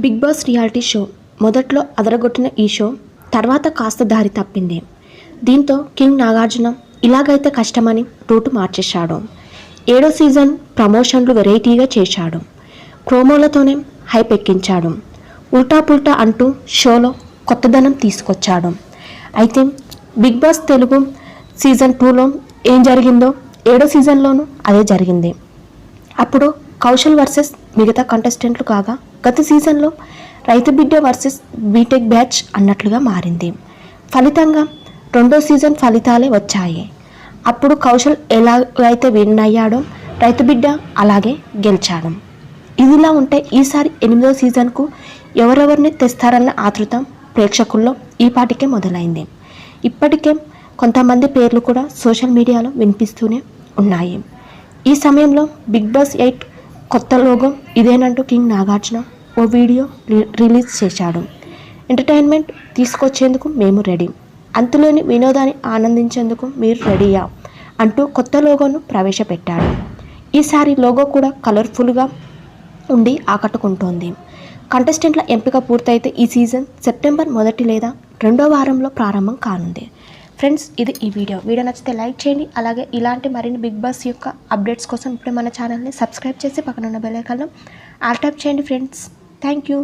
Big boss reality show మొదట్లో అదరగొట్టిన ఈ show తర్వాత కాస్త దారి తప్పింది. దీంతో కింగ్ నాగార్జున ఇలాగైతే కష్టమని రూటు మార్చేశాడు. 7వ సీజన్ ప్రమోషన్లు వెరైటీగా చేశాడు. ప్రోమోలతోనే హైప్ ఎక్కించాడు. ఉల్టా పుల్టా అంటూ షోలో కొత్తదనం తీసుకొచ్చాడు. అయితే బిగ్ బాస్ తెలుగు సీజన్ 2లో ఏం జరిగిందో 7వ సీజన్లోనూ అదే జరిగింది. అప్పుడు కౌశల్ వర్సెస్ మిగతా కంటెస్టెంట్లు కాగా గత సీజన్లో రైతు బిడ్డ వర్సెస్ బీటెక్ బ్యాచ్ అన్నట్లుగా మారింది. ఫలితంగా 2వ సీజన్ ఫలితాలే వచ్చాయి. అప్పుడు కౌశల్ ఎలాగైతే విన్ అయ్యాడో రైతు బిడ్డ అలాగే గెలిచాడు. ఇదిలా ఉంటే ఈసారి 8వ సీజన్కు ఎవరెవరిని తెస్తారన్న ఆతృత ప్రేక్షకుల్లో ఈపాటికే మొదలైంది. ఇప్పటికే కొంతమంది పేర్లు కూడా సోషల్ మీడియాలో వినిపిస్తూనే ఉన్నాయి. ఈ సమయంలో బిగ్ బాస్ 8 కొత్త లోగో ఇదేనంటూ కింగ్ నాగార్జున ఓ వీడియో రిలీజ్ చేశాడు. ఎంటర్టైన్మెంట్ తీసుకొచ్చేందుకు మేము రెడీ, అంతులేని వినోదాన్ని ఆనందించేందుకు మీరు రెడీయా అంటూ కొత్త లోగోను ప్రవేశపెట్టాడు. ఈసారి లోగో కూడా కలర్ఫుల్గా ఉండి ఆకట్టుకుంటోంది. కంటెస్టెంట్ల ఎంపిక పూర్తయితే ఈ సీజన్ సెప్టెంబర్ 1 లేదా 2వ వారంలో ప్రారంభం కానుంది. ఫ్రెండ్స్, ఇది ఈ వీడియో నచ్చితే లైక్ చేయండి. అలాగే ఇలాంటి మరిన్ని బిగ్ బాస్ యొక్క అప్డేట్స్ కోసం ఇప్పుడే మన ఛానల్ని సబ్స్క్రైబ్ చేసి పక్కన ఉన్న బెల్ ఐకాన్లో ఆల్ ట్యాప్ చేయండి ఫ్రెండ్స్. Thank you.